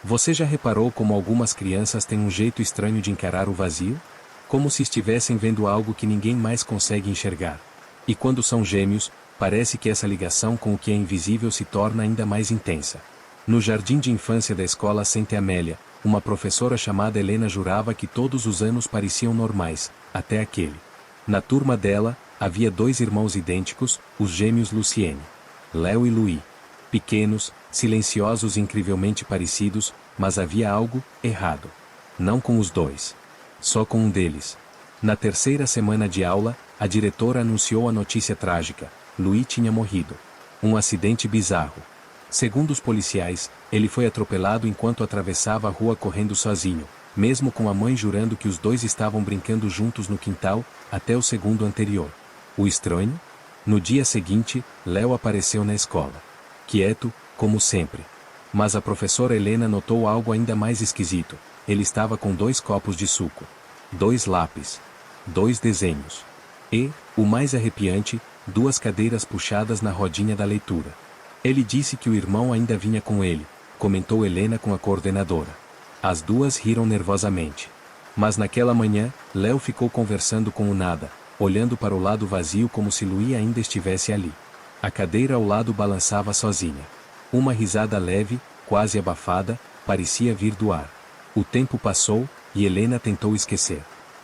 Você já reparou como algumas crianças têm um jeito estranho de encarar o vazio? Como se estivessem vendo algo que ninguém mais consegue enxergar. E quando são gêmeos, parece que essa ligação com o que é invisível se torna ainda mais intensa. No jardim de infância da escola Santa Amélia, uma professora chamada Helena jurava que todos os anos pareciam normais, até aquele. Na turma dela, havia dois irmãos idênticos, os gêmeos Luciene. Léo e Louis. Pequenos, silenciosos e incrivelmente parecidos, mas havia algo errado. Não com os dois. Só com um deles. Na terceira semana de aula, a diretora anunciou a notícia trágica: Louis tinha morrido. Um acidente bizarro. Segundo os policiais, ele foi atropelado enquanto atravessava a rua correndo sozinho, mesmo com a mãe jurando que os dois estavam brincando juntos no quintal, até o segundo anterior. O estranho? No dia seguinte, Léo apareceu na escola. Quieto, como sempre. Mas a professora Helena notou algo ainda mais esquisito. Ele estava com 2 copos de suco. 2 lápis. 2 desenhos. E, o mais arrepiante, 2 cadeiras puxadas na rodinha da leitura. Ele disse que o irmão ainda vinha com ele, comentou Helena com a coordenadora. As duas riram nervosamente. Mas naquela manhã, Léo ficou conversando com o nada, olhando para o lado vazio como se Louis ainda estivesse ali. A cadeira ao lado balançava sozinha. Uma risada leve, quase abafada, parecia vir do ar. O tempo passou, e Helena tentou esquecer.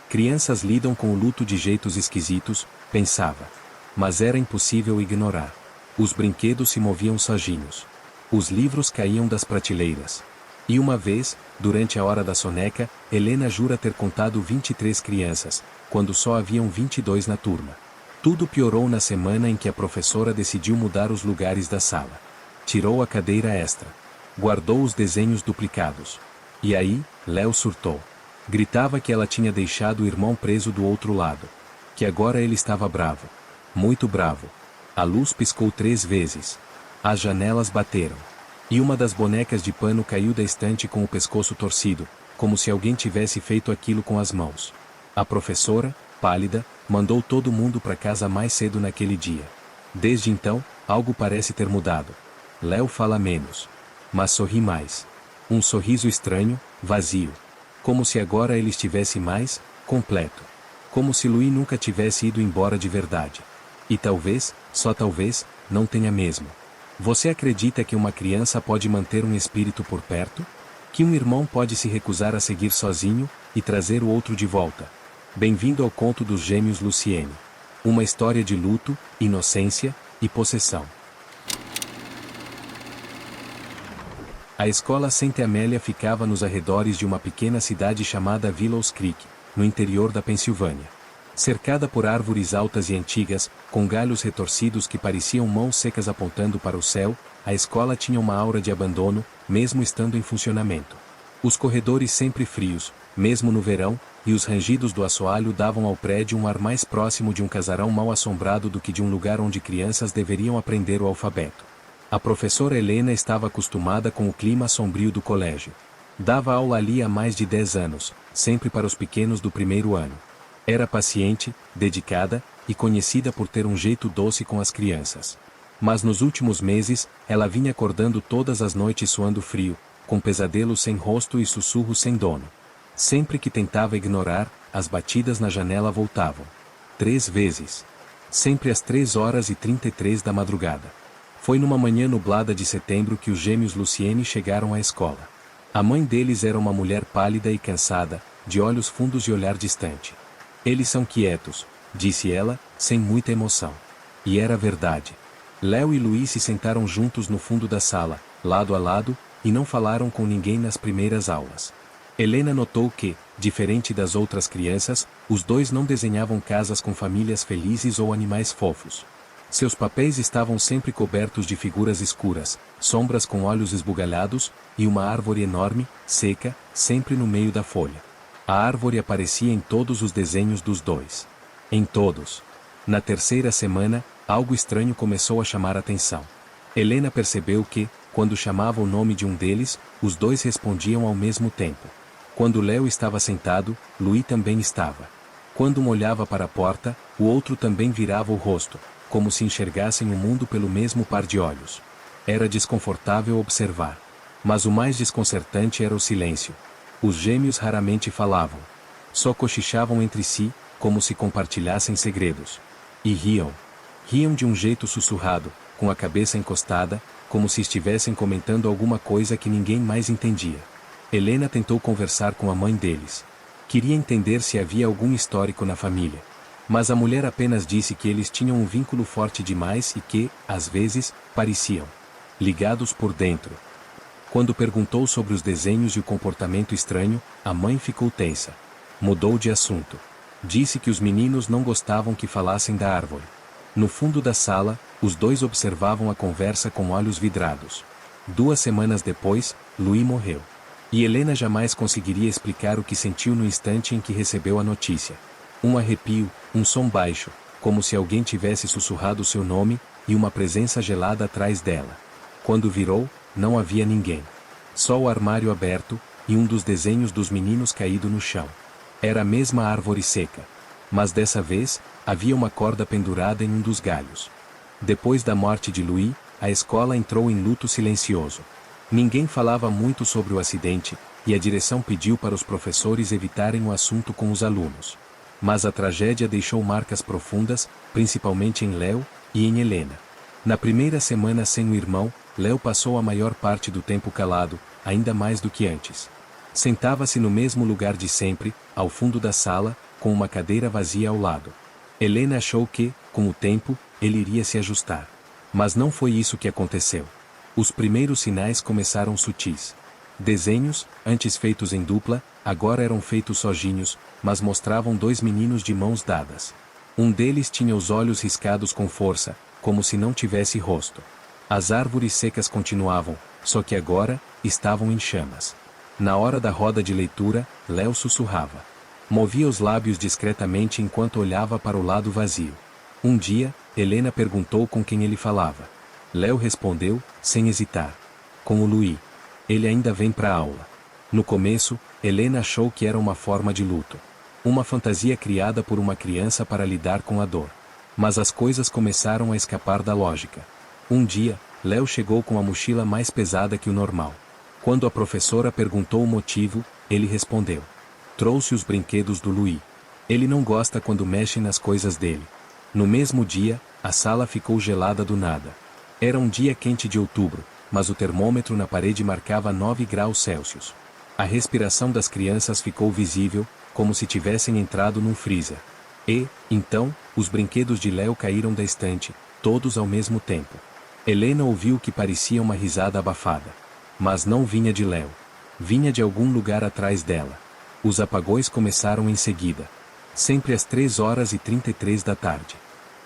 Crianças lidam com o luto de jeitos esquisitos, pensava. Mas era impossível ignorar. Os brinquedos se moviam sozinhos. Os livros caíam das prateleiras. E uma vez, durante a hora da soneca, Helena jura ter contado 23 crianças, quando só haviam 22 na turma. Tudo piorou na semana em que a professora decidiu mudar os lugares da sala. Tirou a cadeira extra. Guardou os desenhos duplicados. E aí, Léo surtou. Gritava que ela tinha deixado o irmão preso do outro lado. Que agora ele estava bravo. Muito bravo. A luz piscou 3 vezes. As janelas bateram. E uma das bonecas de pano caiu da estante com o pescoço torcido, como se alguém tivesse feito aquilo com as mãos. A professora, pálida, mandou todo mundo para casa mais cedo naquele dia. Desde então, algo parece ter mudado. Léo fala menos. Mas sorri mais. Um sorriso estranho, vazio. Como se agora ele estivesse mais completo. Como se Louis nunca tivesse ido embora de verdade. E talvez, só talvez, não tenha mesmo. Você acredita que uma criança pode manter um espírito por perto? Que um irmão pode se recusar a seguir sozinho, e trazer o outro de volta? Bem-vindo ao conto dos gêmeos Luciene. Uma história de luto, inocência e possessão. A escola Santa Amélia ficava nos arredores de uma pequena cidade chamada Willows Creek, no interior da Pensilvânia. Cercada por árvores altas e antigas, com galhos retorcidos que pareciam mãos secas apontando para o céu, a escola tinha uma aura de abandono, mesmo estando em funcionamento. Os corredores sempre frios, mesmo no verão, e os rangidos do assoalho davam ao prédio um ar mais próximo de um casarão mal assombrado do que de um lugar onde crianças deveriam aprender o alfabeto. A professora Helena estava acostumada com o clima sombrio do colégio. Dava aula ali há mais de 10 anos, sempre para os pequenos do primeiro ano. Era paciente, dedicada, e conhecida por ter um jeito doce com as crianças. Mas nos últimos meses, ela vinha acordando todas as noites suando frio, com pesadelos sem rosto e sussurros sem dono. Sempre que tentava ignorar, as batidas na janela voltavam. 3 vezes. Sempre às 3h33 da madrugada. Foi numa manhã nublada de setembro que os gêmeos Luciene chegaram à escola. A mãe deles era uma mulher pálida e cansada, de olhos fundos e olhar distante. Eles são quietos, disse ela, sem muita emoção. E era verdade. Léo e Louis se sentaram juntos no fundo da sala, lado a lado, e não falaram com ninguém nas primeiras aulas. Helena notou que, diferente das outras crianças, os dois não desenhavam casas com famílias felizes ou animais fofos. Seus papéis estavam sempre cobertos de figuras escuras, sombras com olhos esbugalhados, e uma árvore enorme, seca, sempre no meio da folha. A árvore aparecia em todos os desenhos dos dois. Em todos. Na terceira semana, algo estranho começou a chamar a atenção. Helena percebeu que, quando chamava o nome de um deles, os dois respondiam ao mesmo tempo. Quando Léo estava sentado, Louis também estava. Quando um olhava para a porta, o outro também virava o rosto, como se enxergassem o mundo pelo mesmo par de olhos. Era desconfortável observar. Mas o mais desconcertante era o silêncio. Os gêmeos raramente falavam. Só cochichavam entre si, como se compartilhassem segredos. E riam. Riam de um jeito sussurrado, com a cabeça encostada, como se estivessem comentando alguma coisa que ninguém mais entendia. Helena tentou conversar com a mãe deles. Queria entender se havia algum histórico na família. Mas a mulher apenas disse que eles tinham um vínculo forte demais e que, às vezes, pareciam ligados por dentro. Quando perguntou sobre os desenhos e o comportamento estranho, a mãe ficou tensa. Mudou de assunto. Disse que os meninos não gostavam que falassem da árvore. No fundo da sala, os dois observavam a conversa com olhos vidrados. 2 semanas depois, Louis morreu. E Helena jamais conseguiria explicar o que sentiu no instante em que recebeu a notícia. Um arrepio, um som baixo, como se alguém tivesse sussurrado seu nome, e uma presença gelada atrás dela. Quando virou, não havia ninguém. Só o armário aberto, e um dos desenhos dos meninos caído no chão. Era a mesma árvore seca. Mas dessa vez, havia uma corda pendurada em um dos galhos. Depois da morte de Louis, a escola entrou em luto silencioso. Ninguém falava muito sobre o acidente, e a direção pediu para os professores evitarem o assunto com os alunos. Mas a tragédia deixou marcas profundas, principalmente em Léo e em Helena. Na primeira semana sem o irmão, Léo passou a maior parte do tempo calado, ainda mais do que antes. Sentava-se no mesmo lugar de sempre, ao fundo da sala, com uma cadeira vazia ao lado. Helena achou que, com o tempo, ele iria se ajustar. Mas não foi isso que aconteceu. Os primeiros sinais começaram sutis. Desenhos, antes feitos em dupla, agora eram feitos sozinhos, mas mostravam 2 meninos de mãos dadas. Um deles tinha os olhos riscados com força, como se não tivesse rosto. As árvores secas continuavam, só que agora, estavam em chamas. Na hora da roda de leitura, Léo sussurrava. Movia os lábios discretamente enquanto olhava para o lado vazio. Um dia, Helena perguntou com quem ele falava. Léo respondeu, sem hesitar. Com o Louis. Ele ainda vem para a aula. No começo, Helena achou que era uma forma de luto. Uma fantasia criada por uma criança para lidar com a dor. Mas as coisas começaram a escapar da lógica. Um dia, Léo chegou com a mochila mais pesada que o normal. Quando a professora perguntou o motivo, ele respondeu. Trouxe os brinquedos do Louis. Ele não gosta quando mexem nas coisas dele. No mesmo dia, a sala ficou gelada do nada. Era um dia quente de outubro, mas o termômetro na parede marcava 9 graus Celsius. A respiração das crianças ficou visível, como se tivessem entrado num freezer. E, então, os brinquedos de Léo caíram da estante, todos ao mesmo tempo. Helena ouviu o que parecia uma risada abafada. Mas não vinha de Léo. Vinha de algum lugar atrás dela. Os apagões começaram em seguida. Sempre às 3h33 da tarde.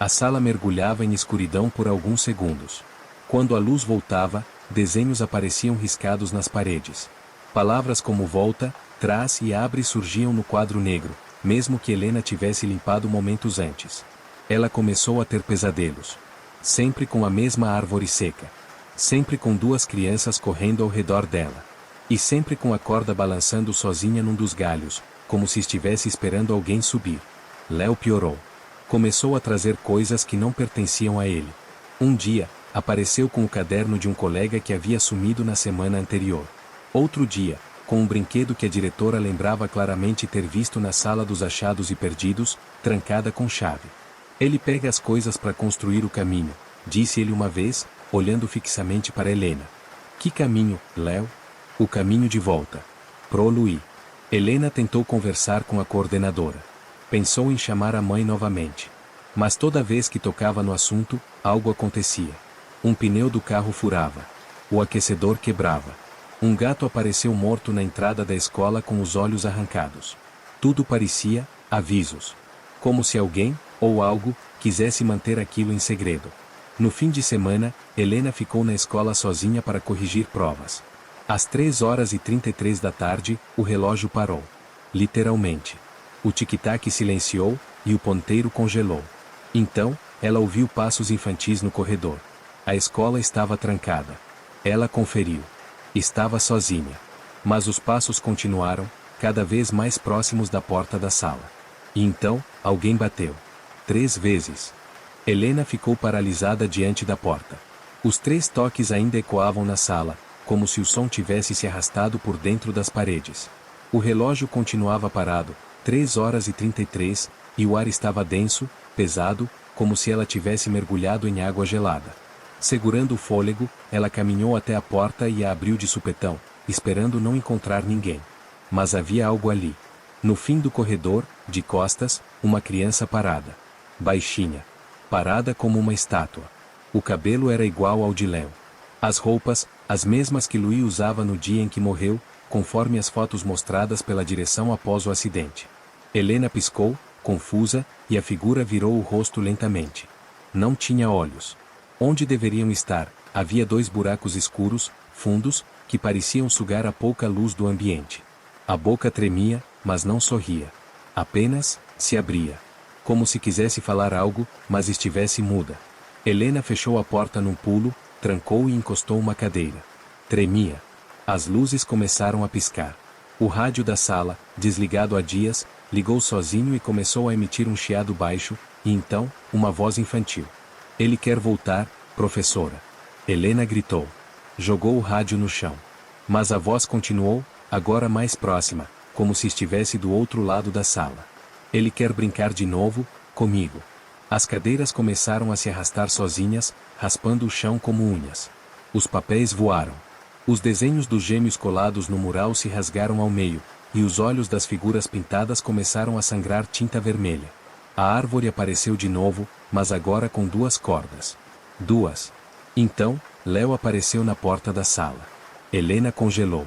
A sala mergulhava em escuridão por alguns segundos. Quando a luz voltava, desenhos apareciam riscados nas paredes. Palavras como volta, traz e abre surgiam no quadro negro, mesmo que Helena tivesse limpado momentos antes. Ela começou a ter pesadelos. Sempre com a mesma árvore seca. Sempre com 2 crianças correndo ao redor dela. E sempre com a corda balançando sozinha num dos galhos, como se estivesse esperando alguém subir. Léo piorou. Começou a trazer coisas que não pertenciam a ele. Um dia, apareceu com o caderno de um colega que havia sumido na semana anterior. Outro dia, com um brinquedo que a diretora lembrava claramente ter visto na sala dos achados e perdidos, trancada com chave. Ele pega as coisas para construir o caminho, disse ele uma vez, olhando fixamente para Helena. Que caminho, Léo? O caminho de volta. Pro Louis. Helena tentou conversar com a coordenadora. Pensou em chamar a mãe novamente. Mas toda vez que tocava no assunto, algo acontecia. Um pneu do carro furava. O aquecedor quebrava. Um gato apareceu morto na entrada da escola com os olhos arrancados. Tudo parecia avisos. Como se alguém, ou algo, quisesse manter aquilo em segredo. No fim de semana, Helena ficou na escola sozinha para corrigir provas. Às 3h33 da tarde, o relógio parou. Literalmente. O tic-tac silenciou, e o ponteiro congelou. Então, ela ouviu passos infantis no corredor. A escola estava trancada. Ela conferiu. Estava sozinha. Mas os passos continuaram, cada vez mais próximos da porta da sala. E então, alguém bateu. 3 vezes. Helena ficou paralisada diante da porta. Os 3 toques ainda ecoavam na sala, como se o som tivesse se arrastado por dentro das paredes. O relógio continuava parado, 3h33, e o ar estava denso, pesado, como se ela tivesse mergulhado em água gelada. Segurando o fôlego, ela caminhou até a porta e a abriu de supetão, esperando não encontrar ninguém. Mas havia algo ali. No fim do corredor, de costas, uma criança parada. Baixinha. Parada como uma estátua. O cabelo era igual ao de Léo. As roupas, as mesmas que Louis usava no dia em que morreu, conforme as fotos mostradas pela direção após o acidente. Helena piscou, confusa, e a figura virou o rosto lentamente. Não tinha olhos. Onde deveriam estar, havia 2 buracos escuros, fundos, que pareciam sugar a pouca luz do ambiente. A boca tremia, mas não sorria. Apenas, se abria. Como se quisesse falar algo, mas estivesse muda. Helena fechou a porta num pulo, trancou e encostou uma cadeira. Tremia. As luzes começaram a piscar. O rádio da sala, desligado há dias, ligou sozinho e começou a emitir um chiado baixo, e então, uma voz infantil. Ele quer voltar, professora. Helena gritou. Jogou o rádio no chão. Mas a voz continuou, agora mais próxima, como se estivesse do outro lado da sala. Ele quer brincar de novo, comigo. As cadeiras começaram a se arrastar sozinhas, raspando o chão como unhas. Os papéis voaram. Os desenhos dos gêmeos colados no mural se rasgaram ao meio, e os olhos das figuras pintadas começaram a sangrar tinta vermelha. A árvore apareceu de novo, mas agora com 2 cordas. 2. Então, Léo apareceu na porta da sala. Helena congelou.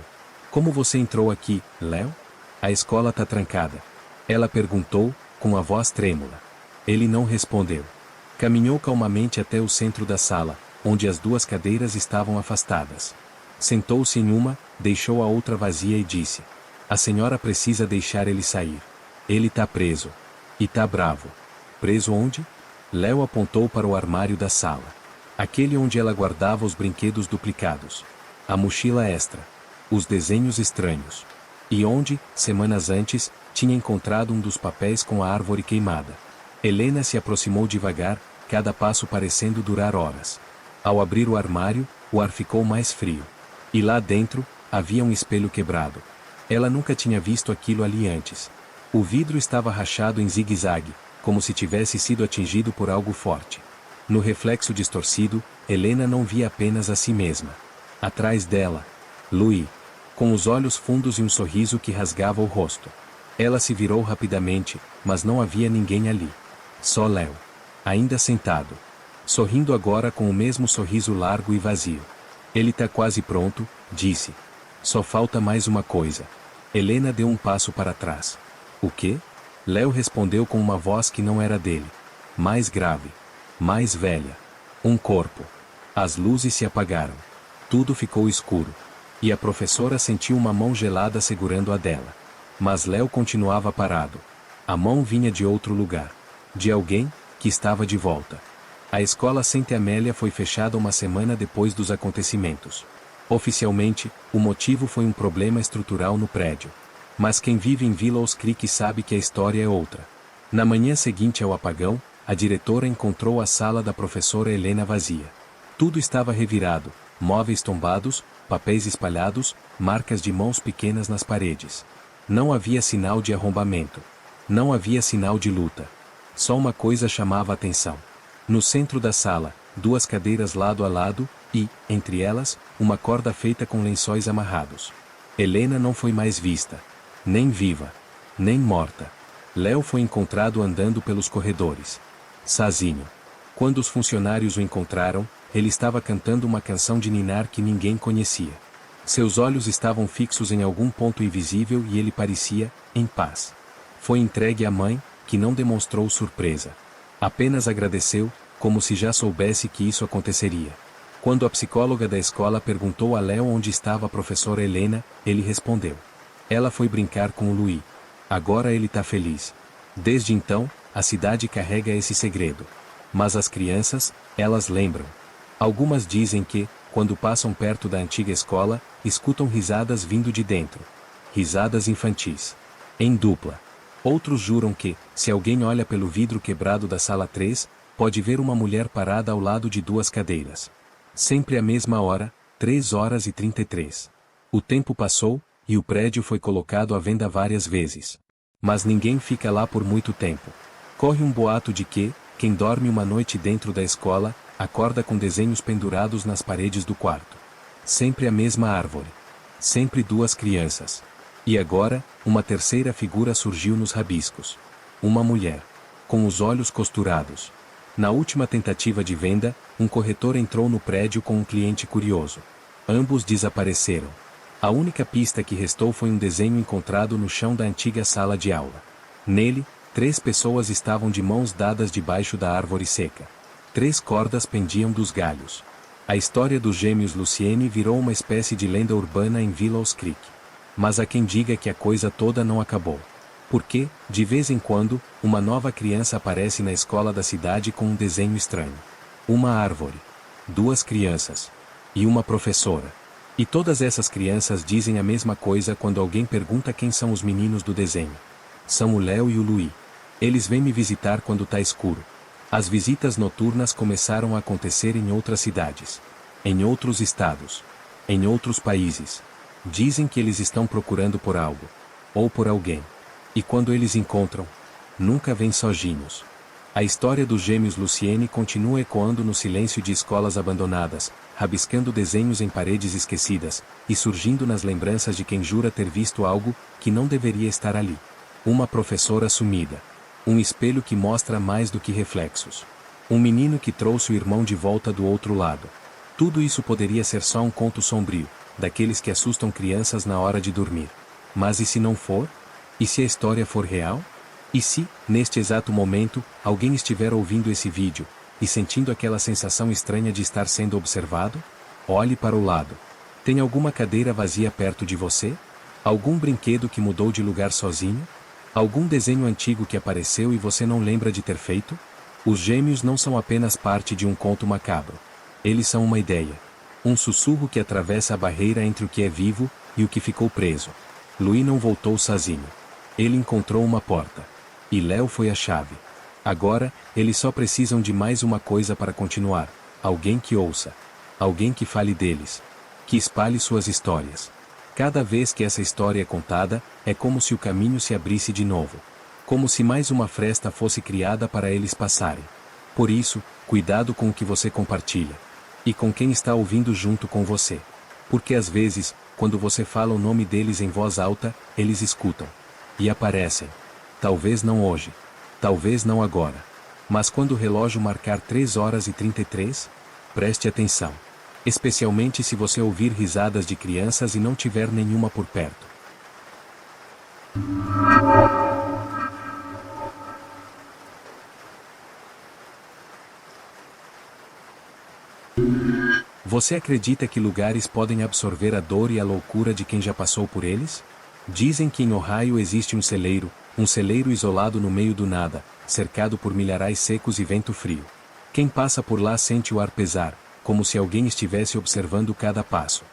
Como você entrou aqui, Léo? A escola tá trancada. Ela perguntou, com a voz trêmula. Ele não respondeu. Caminhou calmamente até o centro da sala, onde as 2 cadeiras estavam afastadas. Sentou-se em uma, deixou a outra vazia e disse: a senhora precisa deixar ele sair. Ele tá preso. E tá bravo. Preso onde? Léo apontou para o armário da sala. Aquele onde ela guardava os brinquedos duplicados. A mochila extra. Os desenhos estranhos. E onde, semanas antes, tinha encontrado um dos papéis com a árvore queimada. Helena se aproximou devagar, cada passo parecendo durar horas. Ao abrir o armário, o ar ficou mais frio. E lá dentro, havia um espelho quebrado. Ela nunca tinha visto aquilo ali antes. O vidro estava rachado em zigue-zague, como se tivesse sido atingido por algo forte. No reflexo distorcido, Helena não via apenas a si mesma. Atrás dela, Louis, com os olhos fundos e um sorriso que rasgava o rosto. Ela se virou rapidamente, mas não havia ninguém ali. Só Léo. Ainda sentado. Sorrindo agora com o mesmo sorriso largo e vazio. Ele tá quase pronto, disse. Só falta mais uma coisa. Helena deu um passo para trás. O quê? Léo respondeu com uma voz que não era dele. Mais grave. Mais velha. Um corpo. As luzes se apagaram. Tudo ficou escuro. E a professora sentiu uma mão gelada segurando a dela. Mas Léo continuava parado. A mão vinha de outro lugar. De alguém, que estava de volta. A escola Sainte Amélia foi fechada uma semana depois dos acontecimentos. Oficialmente, o motivo foi um problema estrutural no prédio. Mas quem vive em Willows Creek sabe que a história é outra. Na manhã seguinte ao apagão, a diretora encontrou a sala da professora Helena vazia. Tudo estava revirado, móveis tombados, papéis espalhados, marcas de mãos pequenas nas paredes. Não havia sinal de arrombamento. Não havia sinal de luta. Só uma coisa chamava a atenção. No centro da sala, 2 cadeiras lado a lado, e, entre elas, uma corda feita com lençóis amarrados. Helena não foi mais vista. Nem viva. Nem morta. Léo foi encontrado andando pelos corredores. Sozinho. Quando os funcionários o encontraram, ele estava cantando uma canção de ninar que ninguém conhecia. Seus olhos estavam fixos em algum ponto invisível e ele parecia, em paz. Foi entregue à mãe, que não demonstrou surpresa. Apenas agradeceu, como se já soubesse que isso aconteceria. Quando a psicóloga da escola perguntou a Léo onde estava a professora Helena, ele respondeu. Ela foi brincar com o Louis. Agora ele tá feliz. Desde então, a cidade carrega esse segredo. Mas as crianças, elas lembram. Algumas dizem que, quando passam perto da antiga escola, escutam risadas vindo de dentro. Risadas infantis. Em dupla. Outros juram que, se alguém olha pelo vidro quebrado da sala 3, pode ver uma mulher parada ao lado de 2 cadeiras. Sempre à mesma hora, 3h33. O tempo passou, e o prédio foi colocado à venda várias vezes. Mas ninguém fica lá por muito tempo. Corre um boato de que, quem dorme uma noite dentro da escola, acorda com desenhos pendurados nas paredes do quarto. Sempre a mesma árvore. Sempre duas crianças. E agora, uma terceira figura surgiu nos rabiscos. Uma mulher. Com os olhos costurados. Na última tentativa de venda, um corretor entrou no prédio com um cliente curioso. Ambos desapareceram. A única pista que restou foi um desenho encontrado no chão da antiga sala de aula. Nele, 3 pessoas estavam de mãos dadas debaixo da árvore seca. 3 cordas pendiam dos galhos. A história dos gêmeos Luciene virou uma espécie de lenda urbana em Willows Creek. Mas há quem diga que a coisa toda não acabou. Porque, de vez em quando, uma nova criança aparece na escola da cidade com um desenho estranho. Uma árvore. 2 crianças. E uma professora. E todas essas crianças dizem a mesma coisa quando alguém pergunta quem são os meninos do desenho. São o Léo e o Luí. Eles vêm me visitar quando tá escuro. As visitas noturnas começaram a acontecer em outras cidades. Em outros estados. Em outros países. Dizem que eles estão procurando por algo. Ou por alguém. E quando eles encontram, nunca vêm sozinhos. A história dos gêmeos Luciene continua ecoando no silêncio de escolas abandonadas, rabiscando desenhos em paredes esquecidas, e surgindo nas lembranças de quem jura ter visto algo que não deveria estar ali. Uma professora sumida. Um espelho que mostra mais do que reflexos. Um menino que trouxe o irmão de volta do outro lado. Tudo isso poderia ser só um conto sombrio, daqueles que assustam crianças na hora de dormir. Mas e se não for? E se a história for real? E se, neste exato momento, alguém estiver ouvindo esse vídeo, e sentindo aquela sensação estranha de estar sendo observado? Olhe para o lado. Tem alguma cadeira vazia perto de você? Algum brinquedo que mudou de lugar sozinho? Algum desenho antigo que apareceu e você não lembra de ter feito? Os gêmeos não são apenas parte de um conto macabro. Eles são uma ideia. Um sussurro que atravessa a barreira entre o que é vivo e o que ficou preso. Luí não voltou sozinho. Ele encontrou uma porta. E Léo foi a chave. Agora, eles só precisam de mais uma coisa para continuar. Alguém que ouça. Alguém que fale deles. Que espalhe suas histórias. Cada vez que essa história é contada, é como se o caminho se abrisse de novo. Como se mais uma fresta fosse criada para eles passarem. Por isso, cuidado com o que você compartilha. E com quem está ouvindo junto com você. Porque às vezes, quando você fala o nome deles em voz alta, eles escutam. E aparecem. Talvez não hoje. Talvez não agora. Mas quando o relógio marcar 3h33, preste atenção. Especialmente se você ouvir risadas de crianças e não tiver nenhuma por perto. Você acredita que lugares podem absorver a dor e a loucura de quem já passou por eles? Dizem que em Ohio existe um celeiro isolado no meio do nada, cercado por milharais secos e vento frio. Quem passa por lá sente o ar pesar, como se alguém estivesse observando cada passo.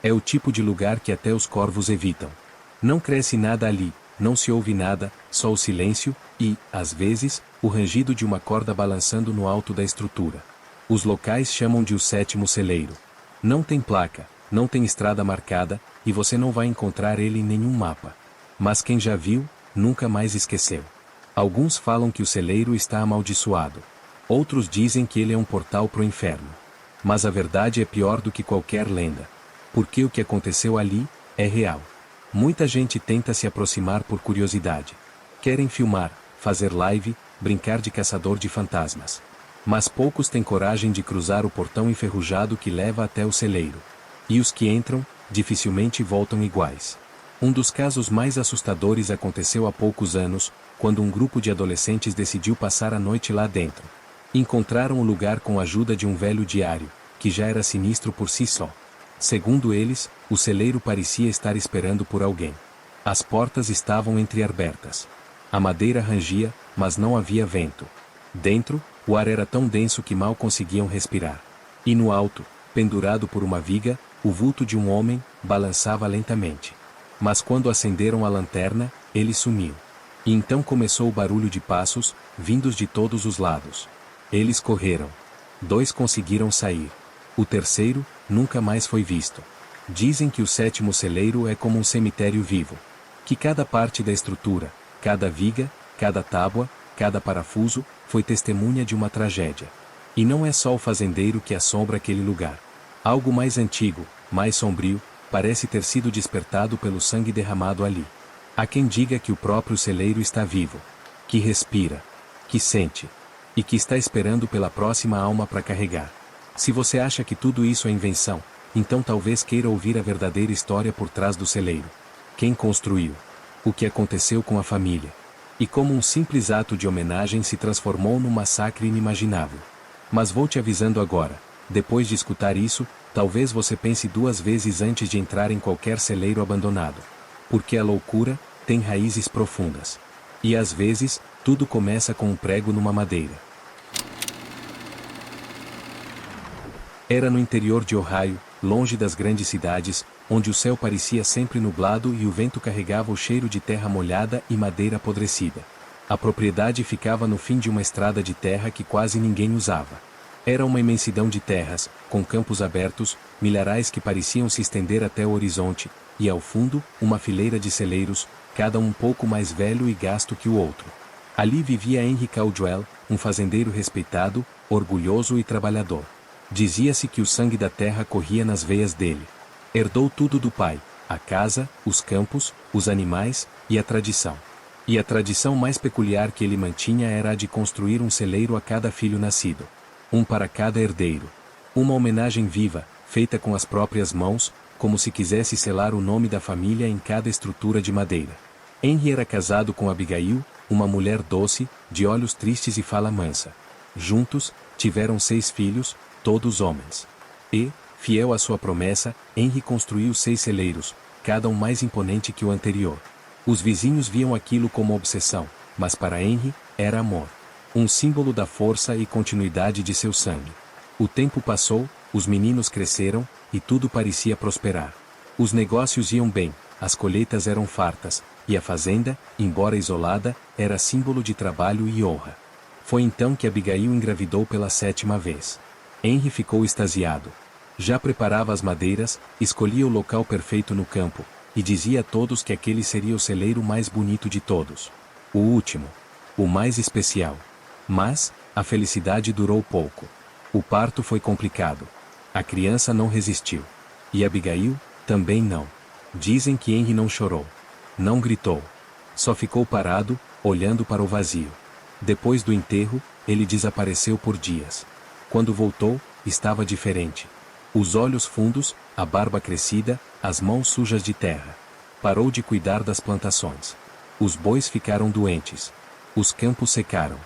É o tipo de lugar que até os corvos evitam. Não cresce nada ali, não se ouve nada, só o silêncio e, às vezes, o rangido de uma corda balançando no alto da estrutura. Os locais chamam de o sétimo celeiro. Não tem placa, não tem estrada marcada, e você não vai encontrar ele em nenhum mapa. Mas quem já viu, nunca mais esqueceu. Alguns falam que o celeiro está amaldiçoado. Outros dizem que ele é um portal para o inferno. Mas a verdade é pior do que qualquer lenda. Porque o que aconteceu ali, é real. Muita gente tenta se aproximar por curiosidade. Querem filmar, fazer live, brincar de caçador de fantasmas. Mas poucos têm coragem de cruzar o portão enferrujado que leva até o celeiro. E os que entram, dificilmente voltam iguais. Um dos casos mais assustadores aconteceu há poucos anos, quando um grupo de adolescentes decidiu passar a noite lá dentro. Encontraram o lugar com a ajuda de um velho diário, que já era sinistro por si só. Segundo eles, o celeiro parecia estar esperando por alguém. As portas estavam entreabertas. A madeira rangia, mas não havia vento. Dentro, o ar era tão denso que mal conseguiam respirar. E no alto, pendurado por uma viga, o vulto de um homem balançava lentamente. Mas quando acenderam a lanterna, ele sumiu. E então começou o barulho de passos, vindos de todos os lados. Eles correram. 2 conseguiram sair. O terceiro, nunca mais foi visto. Dizem que o sétimo celeiro é como um cemitério vivo. Que cada parte da estrutura, cada viga, cada tábua, cada parafuso, foi testemunha de uma tragédia. E não é só o fazendeiro que assombra aquele lugar. Algo mais antigo, mais sombrio, parece ter sido despertado pelo sangue derramado ali. Há quem diga que o próprio celeiro está vivo, que respira, que sente, e que está esperando pela próxima alma para carregar. Se você acha que tudo isso é invenção, então talvez queira ouvir a verdadeira história por trás do celeiro. Quem construiu? O que aconteceu com a família? E como um simples ato de homenagem se transformou num massacre inimaginável. Mas vou te avisando agora, depois de escutar isso, talvez você pense duas vezes antes de entrar em qualquer celeiro abandonado. Porque a loucura tem raízes profundas. E às vezes, tudo começa com um prego numa madeira. Era no interior de Ohio, longe das grandes cidades, onde o céu parecia sempre nublado e o vento carregava o cheiro de terra molhada e madeira apodrecida. A propriedade ficava no fim de uma estrada de terra que quase ninguém usava. Era uma imensidão de terras, com campos abertos, milharais que pareciam se estender até o horizonte, e ao fundo, uma fileira de celeiros, cada um pouco mais velho e gasto que o outro. Ali vivia Henry Caldwell, um fazendeiro respeitado, orgulhoso e trabalhador. Dizia-se que o sangue da terra corria nas veias dele. Herdou tudo do pai, a casa, os campos, os animais, e a tradição. E a tradição mais peculiar que ele mantinha era a de construir um celeiro a cada filho nascido. Um para cada herdeiro. Uma homenagem viva, feita com as próprias mãos, como se quisesse selar o nome da família em cada estrutura de madeira. Henry era casado com Abigail, uma mulher doce, de olhos tristes e fala mansa. Juntos, tiveram 6 filhos, todos homens. E, fiel à sua promessa, Henry construiu 6 celeiros, cada um mais imponente que o anterior. Os vizinhos viam aquilo como obsessão, mas para Henry, era amor. Um símbolo da força e continuidade de seu sangue. O tempo passou, os meninos cresceram, e tudo parecia prosperar. Os negócios iam bem, as colheitas eram fartas, e a fazenda, embora isolada, era símbolo de trabalho e honra. Foi então que Abigail engravidou pela 7ª vez. Henry ficou extasiado. Já preparava as madeiras, escolhia o local perfeito no campo, e dizia a todos que aquele seria o celeiro mais bonito de todos. O último. O mais especial. Mas, a felicidade durou pouco. O parto foi complicado. A criança não resistiu. E Abigail, também não. Dizem que Henry não chorou. Não gritou. Só ficou parado, olhando para o vazio. Depois do enterro, ele desapareceu por dias. Quando voltou, estava diferente. Os olhos fundos, a barba crescida, as mãos sujas de terra. Parou de cuidar das plantações. Os bois ficaram doentes. Os campos secaram.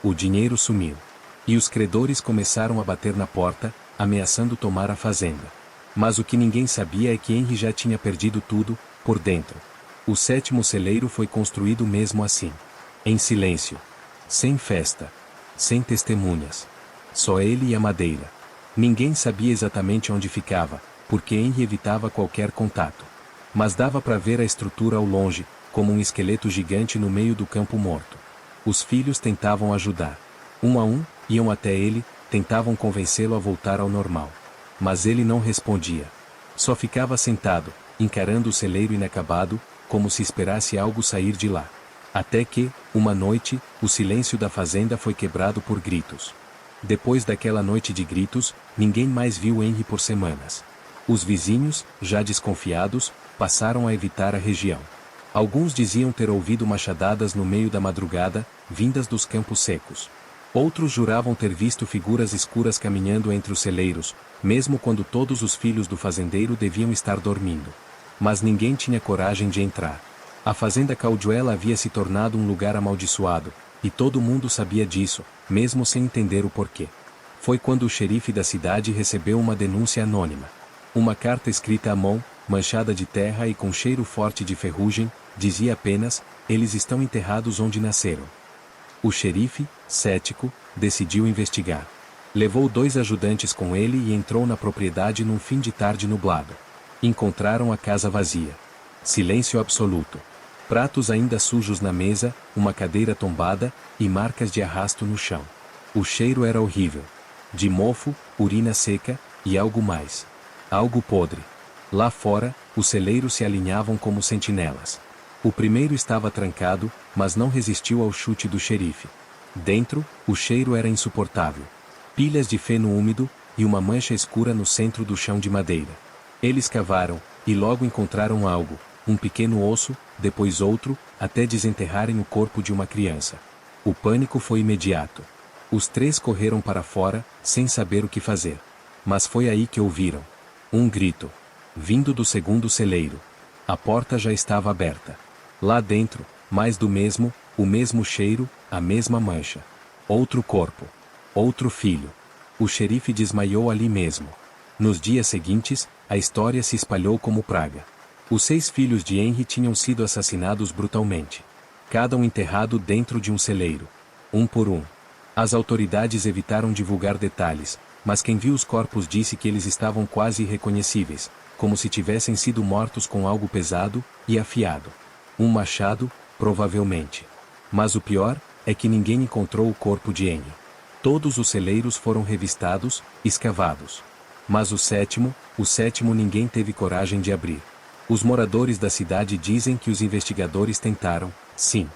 O dinheiro sumiu. E os credores começaram a bater na porta, ameaçando tomar a fazenda. Mas o que ninguém sabia é que Henry já tinha perdido tudo, por dentro. O 7º celeiro foi construído mesmo assim. Em silêncio. Sem festa. Sem testemunhas. Só ele e a madeira. Ninguém sabia exatamente onde ficava, porque Henry evitava qualquer contato. Mas dava para ver a estrutura ao longe, como um esqueleto gigante no meio do campo morto. Os filhos tentavam ajudar. Um a um, iam até ele, tentavam convencê-lo a voltar ao normal. Mas ele não respondia. Só ficava sentado, encarando o celeiro inacabado, como se esperasse algo sair de lá. Até que, uma noite, o silêncio da fazenda foi quebrado por gritos. Depois daquela noite de gritos, ninguém mais viu Henry por semanas. Os vizinhos, já desconfiados, passaram a evitar a região. Alguns diziam ter ouvido machadadas no meio da madrugada, vindas dos campos secos. Outros juravam ter visto figuras escuras caminhando entre os celeiros, mesmo quando todos os filhos do fazendeiro deviam estar dormindo. Mas ninguém tinha coragem de entrar. A fazenda Caldwell havia se tornado um lugar amaldiçoado, e todo mundo sabia disso, mesmo sem entender o porquê. Foi quando o xerife da cidade recebeu uma denúncia anônima. Uma carta escrita à mão, manchada de terra e com cheiro forte de ferrugem, dizia apenas: eles estão enterrados onde nasceram. O xerife, cético, decidiu investigar. Levou 2 ajudantes com ele e entrou na propriedade num fim de tarde nublado. Encontraram a casa vazia. Silêncio absoluto. Pratos ainda sujos na mesa, uma cadeira tombada, e marcas de arrasto no chão. O cheiro era horrível. De mofo, urina seca, e algo mais. Algo podre. Lá fora, os celeiros se alinhavam como sentinelas. O primeiro estava trancado, mas não resistiu ao chute do xerife. Dentro, o cheiro era insuportável. Pilhas de feno úmido, e uma mancha escura no centro do chão de madeira. Eles cavaram, e logo encontraram algo, um pequeno osso, depois outro, até desenterrarem o corpo de uma criança. O pânico foi imediato. Os três correram para fora, sem saber o que fazer. Mas foi aí que ouviram um grito, vindo do segundo celeiro. A porta já estava aberta. Lá dentro, mais do mesmo, o mesmo cheiro, a mesma mancha. Outro corpo. Outro filho. O xerife desmaiou ali mesmo. Nos dias seguintes, a história se espalhou como praga. Os 6 filhos de Henry tinham sido assassinados brutalmente. Cada um enterrado dentro de um celeiro. Um por um. As autoridades evitaram divulgar detalhes, mas quem viu os corpos disse que eles estavam quase irreconhecíveis, como se tivessem sido mortos com algo pesado e afiado. Um machado, provavelmente. Mas o pior é que ninguém encontrou o corpo de Henry. Todos os celeiros foram revistados, escavados. Mas o sétimo ninguém teve coragem de abrir. Os moradores da cidade dizem que os investigadores tentaram, sim.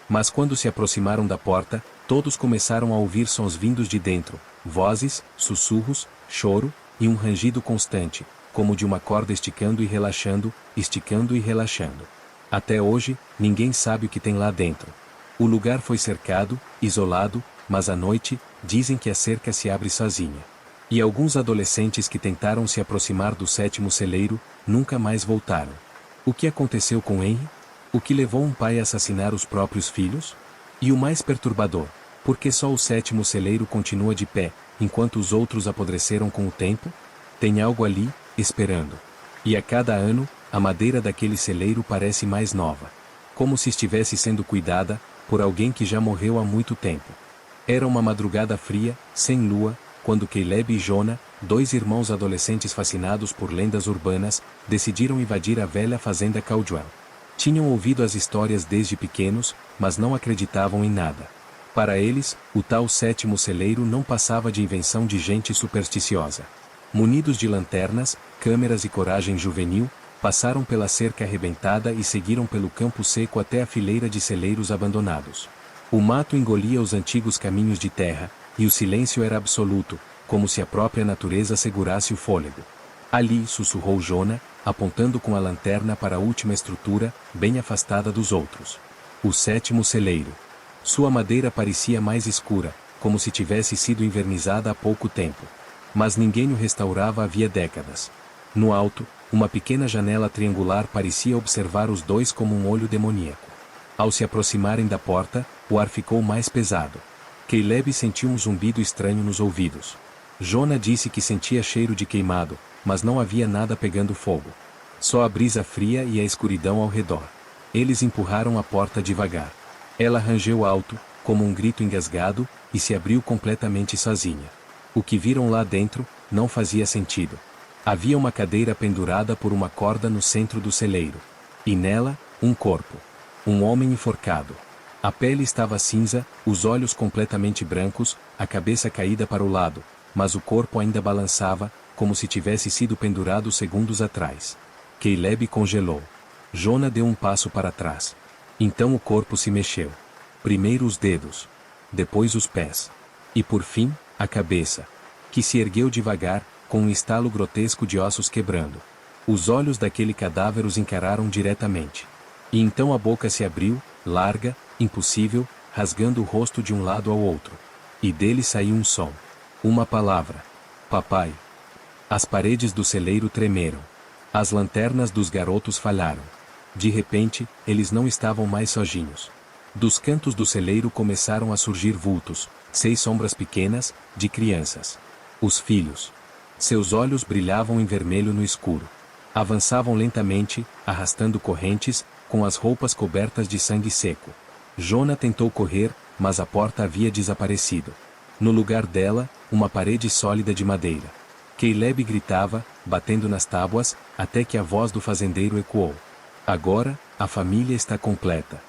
Mas quando se aproximaram da porta, todos começaram a ouvir sons vindos de dentro, vozes, sussurros, choro, e um rangido constante, como de uma corda esticando e relaxando, esticando e relaxando. Até hoje, ninguém sabe o que tem lá dentro. O lugar foi cercado, isolado, mas à noite, dizem que a cerca se abre sozinha. E alguns adolescentes que tentaram se aproximar do 7º celeiro, nunca mais voltaram. O que aconteceu com Henry? O que levou um pai a assassinar os próprios filhos? E o mais perturbador, porque só o 7º celeiro continua de pé, enquanto os outros apodreceram com o tempo? Tem algo ali, esperando. E a cada ano, a madeira daquele celeiro parece mais nova. Como se estivesse sendo cuidada, por alguém que já morreu há muito tempo. Era uma madrugada fria, sem lua, quando Caleb e Jonah, 2 irmãos adolescentes fascinados por lendas urbanas, decidiram invadir a velha fazenda Caldwell. Tinham ouvido as histórias desde pequenos, mas não acreditavam em nada. Para eles, o tal 7º celeiro não passava de invenção de gente supersticiosa. Munidos de lanternas, câmeras e coragem juvenil, passaram pela cerca arrebentada e seguiram pelo campo seco até a fileira de celeiros abandonados. O mato engolia os antigos caminhos de terra, e o silêncio era absoluto, como se a própria natureza segurasse o fôlego. Ali, sussurrou Jonah, apontando com a lanterna para a última estrutura, bem afastada dos outros. O 7º celeiro. Sua madeira parecia mais escura, como se tivesse sido invernizada há pouco tempo. Mas ninguém o restaurava havia décadas. No alto, uma pequena janela triangular parecia observar os dois como um olho demoníaco. Ao se aproximarem da porta, o ar ficou mais pesado. Caleb sentiu um zumbido estranho nos ouvidos. Jonah disse que sentia cheiro de queimado, mas não havia nada pegando fogo. Só a brisa fria e a escuridão ao redor. Eles empurraram a porta devagar. Ela rangeu alto, como um grito engasgado, e se abriu completamente sozinha. O que viram lá dentro, não fazia sentido. Havia uma cadeira pendurada por uma corda no centro do celeiro. E nela, um corpo. Um homem enforcado. A pele estava cinza, os olhos completamente brancos, a cabeça caída para o lado, mas o corpo ainda balançava, como se tivesse sido pendurado segundos atrás. Caleb congelou. Jonah deu um passo para trás. Então o corpo se mexeu. Primeiro os dedos. Depois os pés. E por fim, a cabeça. Que se ergueu devagar, com um estalo grotesco de ossos quebrando. Os olhos daquele cadáver os encararam diretamente. E então a boca se abriu, larga, impossível, rasgando o rosto de um lado ao outro. E dele saiu um som. Uma palavra. Papai. As paredes do celeiro tremeram. As lanternas dos garotos falharam. De repente, eles não estavam mais sozinhos. Dos cantos do celeiro começaram a surgir vultos, 6 sombras pequenas, de crianças. Os filhos. Seus olhos brilhavam em vermelho no escuro. Avançavam lentamente, arrastando correntes, com as roupas cobertas de sangue seco. Jonah tentou correr, mas a porta havia desaparecido. No lugar dela, uma parede sólida de madeira. Caleb gritava, batendo nas tábuas, até que a voz do fazendeiro ecoou. Agora, a família está completa.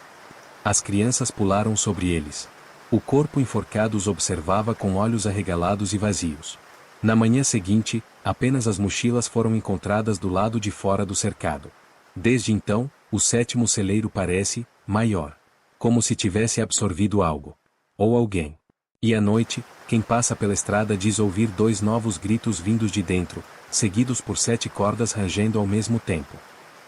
As crianças pularam sobre eles. O corpo enforcado os observava com olhos arregalados e vazios. Na manhã seguinte, apenas as mochilas foram encontradas do lado de fora do cercado. Desde então, o sétimo celeiro parece maior. Como se tivesse absorvido algo. Ou alguém. E à noite, quem passa pela estrada diz ouvir 2 novos gritos vindos de dentro, seguidos por 7 cordas rangendo ao mesmo tempo.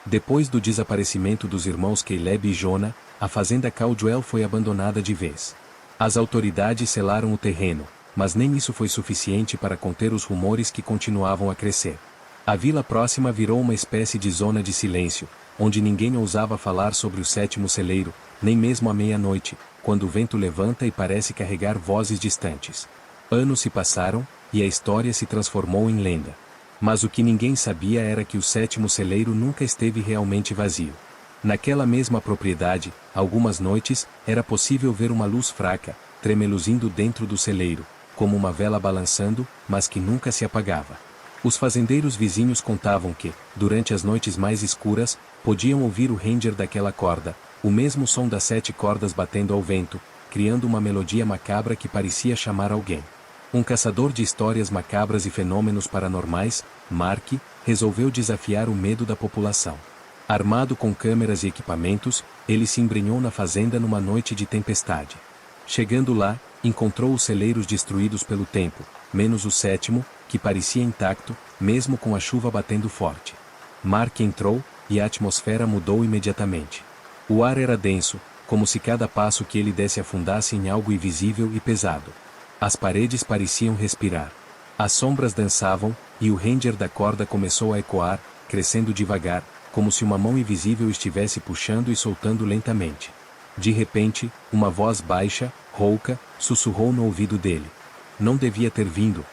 Depois do desaparecimento dos irmãos Caleb e Jonah, a fazenda Caldwell foi abandonada de vez. As autoridades selaram o terreno, mas nem isso foi suficiente para conter os rumores que continuavam a crescer. A vila próxima virou uma espécie de zona de silêncio, onde ninguém ousava falar sobre o sétimo celeiro, nem mesmo à meia-noite, quando o vento levanta e parece carregar vozes distantes. Anos se passaram, e a história se transformou em lenda. Mas o que ninguém sabia era que o sétimo celeiro nunca esteve realmente vazio. Naquela mesma propriedade, algumas noites, era possível ver uma luz fraca, tremeluzindo dentro do celeiro, como uma vela balançando, mas que nunca se apagava. Os fazendeiros vizinhos contavam que, durante as noites mais escuras, podiam ouvir o ranger daquela corda, o mesmo som das 7 cordas batendo ao vento, criando uma melodia macabra que parecia chamar alguém. Um caçador de histórias macabras e fenômenos paranormais, Mark, resolveu desafiar o medo da população. Armado com câmeras e equipamentos, ele se embrenhou na fazenda numa noite de tempestade. Chegando lá, encontrou os celeiros destruídos pelo tempo, menos o sétimo, que parecia intacto, mesmo com a chuva batendo forte. Mark entrou, e a atmosfera mudou imediatamente. O ar era denso, como se cada passo que ele desse afundasse em algo invisível e pesado. As paredes pareciam respirar. As sombras dançavam, e o ranger da corda começou a ecoar, crescendo devagar, como se uma mão invisível estivesse puxando e soltando lentamente. De repente, uma voz baixa, rouca, sussurrou no ouvido dele. Não devia ter vindo.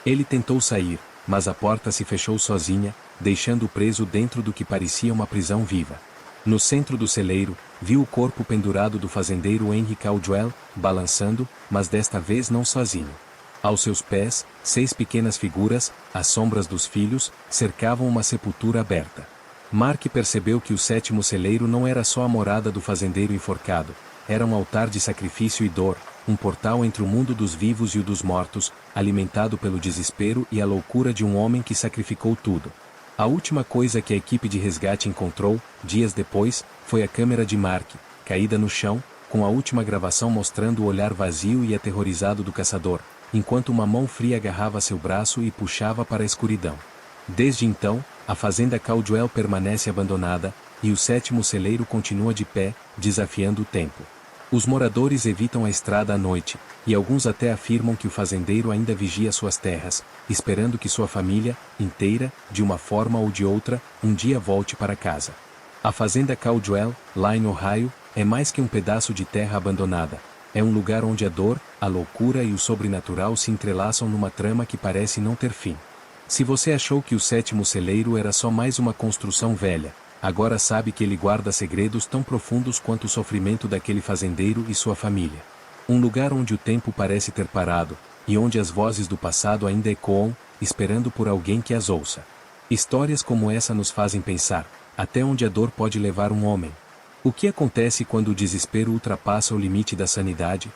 Ele tentou sair, mas a porta se fechou sozinha, deixando-o preso dentro do que parecia uma prisão viva. No centro do celeiro, viu o corpo pendurado do fazendeiro Henry Caldwell, balançando, mas desta vez não sozinho. Aos seus pés, 6 pequenas figuras, as sombras dos filhos, cercavam uma sepultura aberta. Mark percebeu que o sétimo celeiro não era só a morada do fazendeiro enforcado, era um altar de sacrifício e dor, um portal entre o mundo dos vivos e o dos mortos, alimentado pelo desespero e a loucura de um homem que sacrificou tudo. A última coisa que a equipe de resgate encontrou, dias depois, foi a câmera de Mark, caída no chão, com a última gravação mostrando o olhar vazio e aterrorizado do caçador, enquanto uma mão fria agarrava seu braço e puxava para a escuridão. Desde então, a fazenda Caldwell permanece abandonada, e o sétimo celeiro continua de pé, desafiando o tempo. Os moradores evitam a estrada à noite, e alguns até afirmam que o fazendeiro ainda vigia suas terras, esperando que sua família, inteira, de uma forma ou de outra, um dia volte para casa. A fazenda Caldwell, lá em Ohio, é mais que um pedaço de terra abandonada. É um lugar onde a dor, a loucura e o sobrenatural se entrelaçam numa trama que parece não ter fim. Se você achou que o sétimo celeiro era só mais uma construção velha, agora sabe que ele guarda segredos tão profundos quanto o sofrimento daquele fazendeiro e sua família. Um lugar onde o tempo parece ter parado, e onde as vozes do passado ainda ecoam, esperando por alguém que as ouça. Histórias como essa nos fazem pensar, até onde a dor pode levar um homem. O que acontece quando o desespero ultrapassa o limite da sanidade?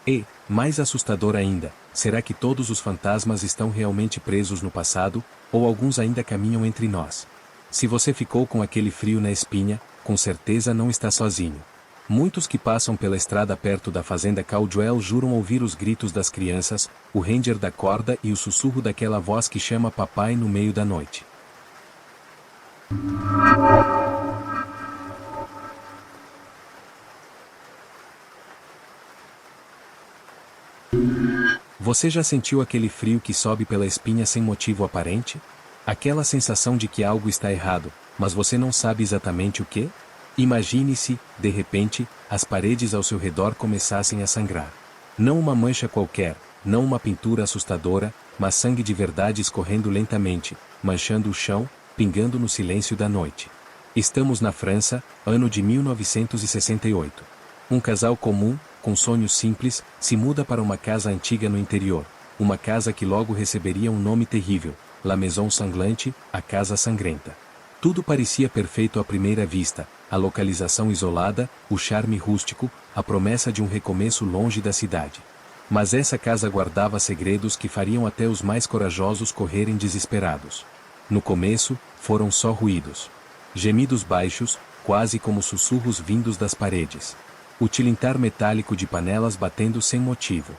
E, mais assustador ainda, será que todos os fantasmas estão realmente presos no passado, ou alguns ainda caminham entre nós? Se você ficou com aquele frio na espinha, com certeza não está sozinho. Muitos que passam pela estrada perto da fazenda Caldwell juram ouvir os gritos das crianças, o ranger da corda e o sussurro daquela voz que chama papai no meio da noite. Você já sentiu aquele frio que sobe pela espinha sem motivo aparente? Aquela sensação de que algo está errado, mas você não sabe exatamente o que? Imagine-se, de repente, as paredes ao seu redor começassem a sangrar. Não uma mancha qualquer, não uma pintura assustadora, mas sangue de verdade escorrendo lentamente, manchando o chão, pingando no silêncio da noite. Estamos na França, ano de 1968. Um casal comum, com sonhos simples, se muda para uma casa antiga no interior, uma casa que logo receberia um nome terrível, La Maison Sanglante, a Casa Sangrenta. Tudo parecia perfeito à primeira vista, a localização isolada, o charme rústico, a promessa de um recomeço longe da cidade. Mas essa casa guardava segredos que fariam até os mais corajosos correrem desesperados. No começo, foram só ruídos. Gemidos baixos, quase como sussurros vindos das paredes. O tilintar metálico de panelas batendo sem motivo.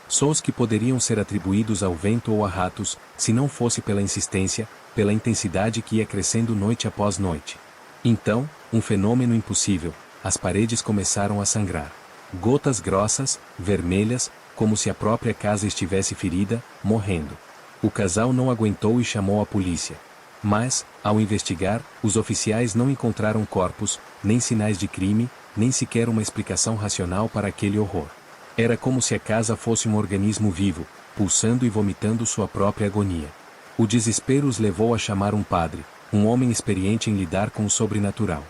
Sons que poderiam ser atribuídos ao vento ou a ratos, se não fosse pela insistência, pela intensidade que ia crescendo noite após noite. Então, um fenômeno impossível, as paredes começaram a sangrar. Gotas grossas, vermelhas, como se a própria casa estivesse ferida, morrendo. O casal não aguentou e chamou a polícia. Mas, ao investigar, os oficiais não encontraram corpos, nem sinais de crime, nem sequer uma explicação racional para aquele horror. Era como se a casa fosse um organismo vivo, pulsando e vomitando sua própria agonia. O desespero os levou a chamar um padre, um homem experiente em lidar com o sobrenatural.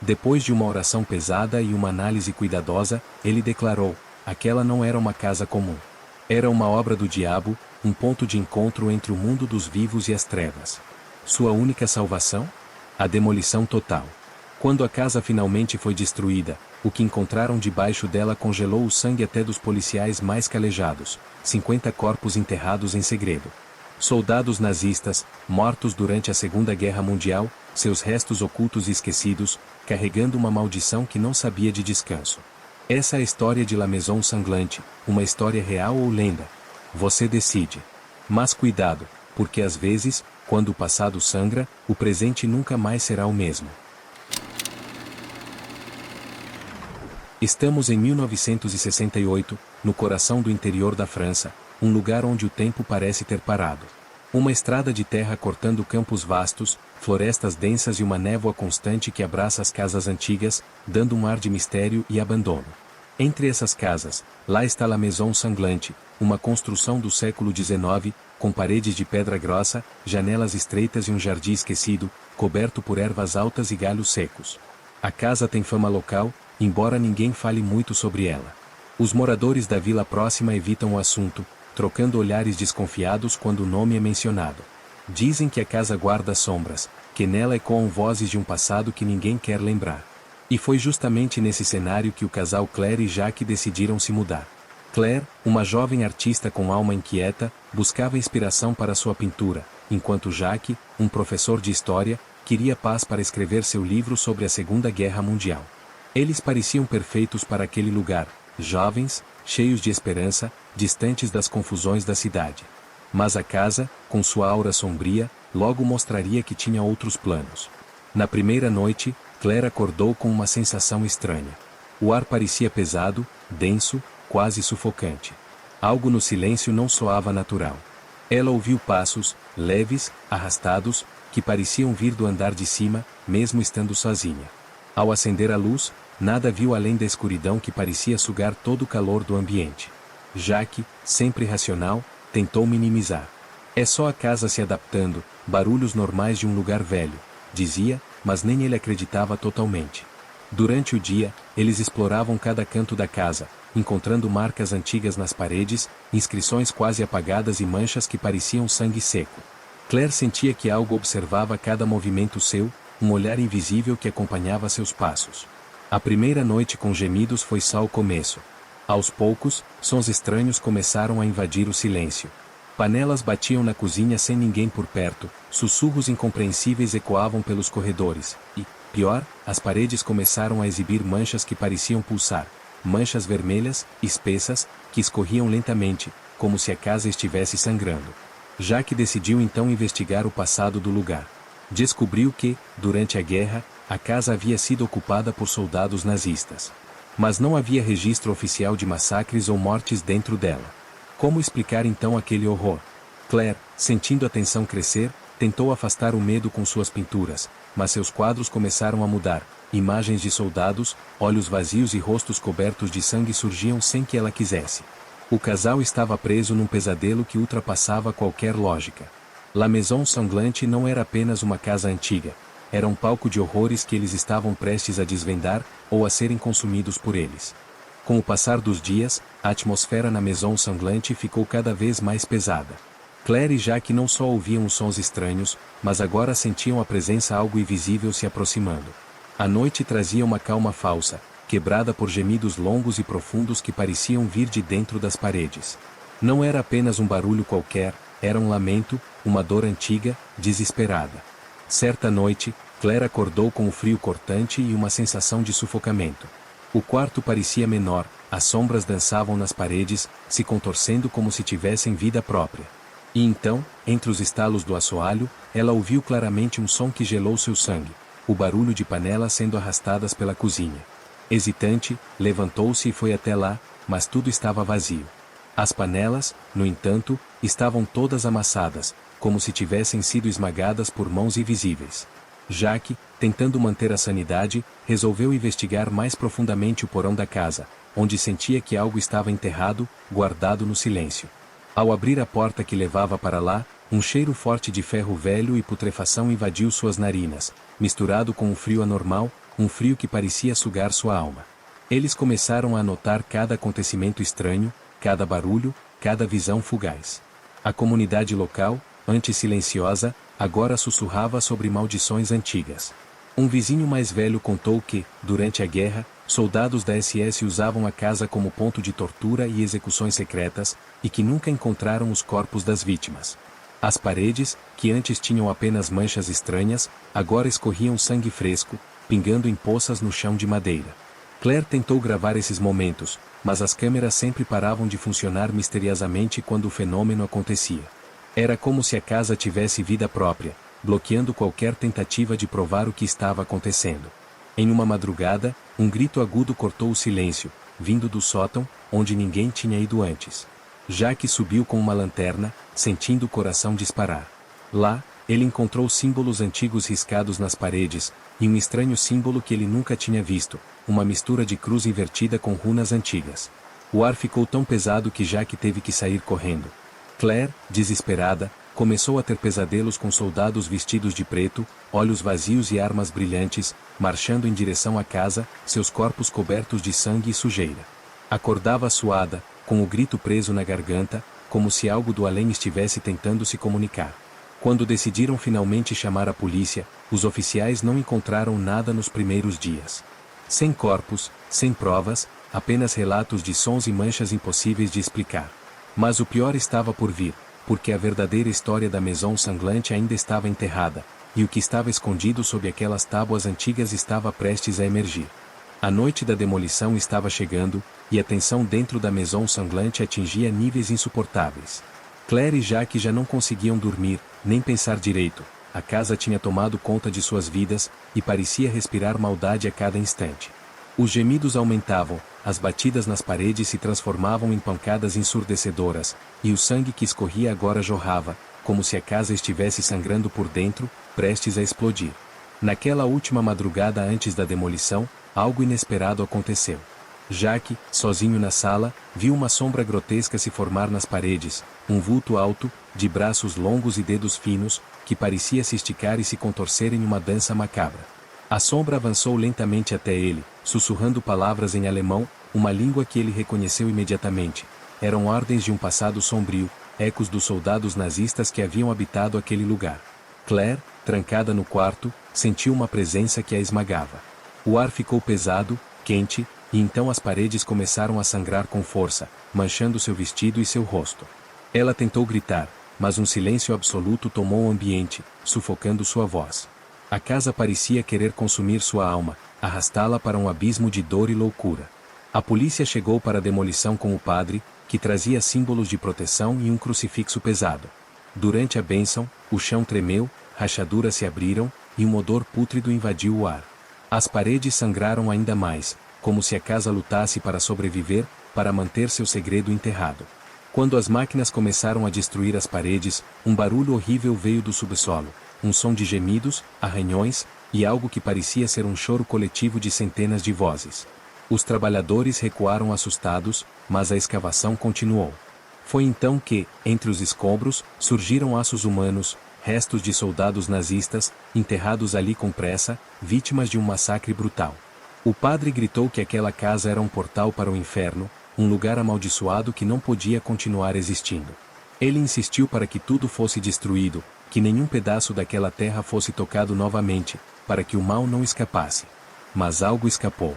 Depois de uma oração pesada e uma análise cuidadosa, ele declarou: aquela não era uma casa comum. Era uma obra do diabo, um ponto de encontro entre o mundo dos vivos e as trevas. Sua única salvação? A demolição total. Quando a casa finalmente foi destruída, o que encontraram debaixo dela congelou o sangue até dos policiais mais calejados, 50 corpos enterrados em segredo. Soldados nazistas, mortos durante a Segunda Guerra Mundial, seus restos ocultos e esquecidos, carregando uma maldição que não sabia de descanso. Essa é a história de La Maison Sanglante, uma história real ou lenda. Você decide. Mas cuidado, porque às vezes, quando o passado sangra, o presente nunca mais será o mesmo. Estamos em 1968, no coração do interior da França, um lugar onde o tempo parece ter parado. Uma estrada de terra cortando campos vastos, florestas densas e uma névoa constante que abraça as casas antigas, dando um ar de mistério e abandono. Entre essas casas, lá está La Maison Sanglante, uma construção do século XIX, com paredes de pedra grossa, janelas estreitas e um jardim esquecido, coberto por ervas altas e galhos secos. A casa tem fama local, embora ninguém fale muito sobre ela. Os moradores da vila próxima evitam o assunto, trocando olhares desconfiados quando o nome é mencionado. Dizem que a casa guarda sombras, que nela ecoam vozes de um passado que ninguém quer lembrar. E foi justamente nesse cenário que o casal Claire e Jacques decidiram se mudar. Claire, uma jovem artista com alma inquieta, buscava inspiração para sua pintura, enquanto Jacques, um professor de história, queria paz para escrever seu livro sobre a Segunda Guerra Mundial. Eles pareciam perfeitos para aquele lugar, jovens, cheios de esperança, distantes das confusões da cidade. Mas a casa, com sua aura sombria, logo mostraria que tinha outros planos. Na primeira noite, Claire acordou com uma sensação estranha. O ar parecia pesado, denso, quase sufocante. Algo no silêncio não soava natural. Ela ouviu passos, leves, arrastados, que pareciam vir do andar de cima, mesmo estando sozinha. Ao acender a luz, nada viu além da escuridão que parecia sugar todo o calor do ambiente. Jacques, sempre racional, tentou minimizar. É só a casa se adaptando, barulhos normais de um lugar velho, dizia, mas nem ele acreditava totalmente. Durante o dia, eles exploravam cada canto da casa, encontrando marcas antigas nas paredes, inscrições quase apagadas e manchas que pareciam sangue seco. Claire sentia que algo observava cada movimento seu, um olhar invisível que acompanhava seus passos. A primeira noite com gemidos foi só o começo. Aos poucos, sons estranhos começaram a invadir o silêncio. Panelas batiam na cozinha sem ninguém por perto, sussurros incompreensíveis ecoavam pelos corredores, e, pior, as paredes começaram a exibir manchas que pareciam pulsar, manchas vermelhas, espessas, que escorriam lentamente, como se a casa estivesse sangrando. Jacques decidiu então investigar o passado do lugar. Descobriu que, durante a guerra, a casa havia sido ocupada por soldados nazistas. Mas não havia registro oficial de massacres ou mortes dentro dela. Como explicar então aquele horror? Claire, sentindo a tensão crescer, tentou afastar o medo com suas pinturas, mas seus quadros começaram a mudar. Imagens de soldados, olhos vazios e rostos cobertos de sangue surgiam sem que ela quisesse. O casal estava preso num pesadelo que ultrapassava qualquer lógica. La Maison Sanglante não era apenas uma casa antiga. Era um palco de horrores que eles estavam prestes a desvendar, ou a serem consumidos por eles. Com o passar dos dias, a atmosfera na Maison Sanglante ficou cada vez mais pesada. Claire e Jacques não só ouviam os sons estranhos, mas agora sentiam a presença algo invisível se aproximando. A noite trazia uma calma falsa, quebrada por gemidos longos e profundos que pareciam vir de dentro das paredes. Não era apenas um barulho qualquer, era um lamento, uma dor antiga, desesperada. Certa noite, Claire acordou com um frio cortante e uma sensação de sufocamento. O quarto parecia menor, as sombras dançavam nas paredes, se contorcendo como se tivessem vida própria. E então, entre os estalos do assoalho, ela ouviu claramente um som que gelou seu sangue, o barulho de panelas sendo arrastadas pela cozinha. Hesitante, levantou-se e foi até lá, mas tudo estava vazio. As panelas, no entanto, estavam todas amassadas, como se tivessem sido esmagadas por mãos invisíveis. Jacques, tentando manter a sanidade, resolveu investigar mais profundamente o porão da casa, onde sentia que algo estava enterrado, guardado no silêncio. Ao abrir a porta que levava para lá, um cheiro forte de ferro velho e putrefação invadiu suas narinas, misturado com um frio anormal, um frio que parecia sugar sua alma. Eles começaram a notar cada acontecimento estranho, cada barulho, cada visão fugaz. A comunidade local, antes silenciosa, agora sussurrava sobre maldições antigas. Um vizinho mais velho contou que, durante a guerra, soldados da SS usavam a casa como ponto de tortura e execuções secretas, e que nunca encontraram os corpos das vítimas. As paredes, que antes tinham apenas manchas estranhas, agora escorriam sangue fresco, pingando em poças no chão de madeira. Claire tentou gravar esses momentos, mas as câmeras sempre paravam de funcionar misteriosamente quando o fenômeno acontecia. Era como se a casa tivesse vida própria, bloqueando qualquer tentativa de provar o que estava acontecendo. Em uma madrugada, um grito agudo cortou o silêncio, vindo do sótão, onde ninguém tinha ido antes. Jacques subiu com uma lanterna, sentindo o coração disparar. Lá, ele encontrou símbolos antigos riscados nas paredes, e um estranho símbolo que ele nunca tinha visto, uma mistura de cruz invertida com runas antigas. O ar ficou tão pesado que Jacques teve que sair correndo. Claire, desesperada, começou a ter pesadelos com soldados vestidos de preto, olhos vazios e armas brilhantes, marchando em direção à casa, seus corpos cobertos de sangue e sujeira. Acordava suada, com o grito preso na garganta, como se algo do além estivesse tentando se comunicar. Quando decidiram finalmente chamar a polícia, os oficiais não encontraram nada nos primeiros dias. Sem corpos, sem provas, apenas relatos de sons e manchas impossíveis de explicar. Mas o pior estava por vir, porque a verdadeira história da Maison Sanglante ainda estava enterrada, e o que estava escondido sob aquelas tábuas antigas estava prestes a emergir. A noite da demolição estava chegando, e a tensão dentro da Maison Sanglante atingia níveis insuportáveis. Claire e Jacques já não conseguiam dormir, nem pensar direito. A casa tinha tomado conta de suas vidas, e parecia respirar maldade a cada instante. Os gemidos aumentavam, as batidas nas paredes se transformavam em pancadas ensurdecedoras, e o sangue que escorria agora jorrava, como se a casa estivesse sangrando por dentro, prestes a explodir. Naquela última madrugada antes da demolição, algo inesperado aconteceu. Jacques, sozinho na sala, viu uma sombra grotesca se formar nas paredes, um vulto alto, de braços longos e dedos finos, que parecia se esticar e se contorcer em uma dança macabra. A sombra avançou lentamente até ele, sussurrando palavras em alemão, uma língua que ele reconheceu imediatamente. Eram ordens de um passado sombrio, ecos dos soldados nazistas que haviam habitado aquele lugar. Claire, trancada no quarto, sentiu uma presença que a esmagava. O ar ficou pesado, quente, e então as paredes começaram a sangrar com força, manchando seu vestido e seu rosto. Ela tentou gritar, mas um silêncio absoluto tomou o ambiente, sufocando sua voz. A casa parecia querer consumir sua alma, arrastá-la para um abismo de dor e loucura. A polícia chegou para a demolição com o padre, que trazia símbolos de proteção e um crucifixo pesado. Durante a bênção, o chão tremeu, rachaduras se abriram, e um odor pútrido invadiu o ar. As paredes sangraram ainda mais, como se a casa lutasse para sobreviver, para manter seu segredo enterrado. Quando as máquinas começaram a destruir as paredes, um barulho horrível veio do subsolo, um som de gemidos, arranhões, e algo que parecia ser um choro coletivo de centenas de vozes. Os trabalhadores recuaram assustados, mas a escavação continuou. Foi então que, entre os escombros, surgiram ossos humanos, restos de soldados nazistas, enterrados ali com pressa, vítimas de um massacre brutal. O padre gritou que aquela casa era um portal para o inferno, um lugar amaldiçoado que não podia continuar existindo. Ele insistiu para que tudo fosse destruído, que nenhum pedaço daquela terra fosse tocado novamente, para que o mal não escapasse. Mas algo escapou.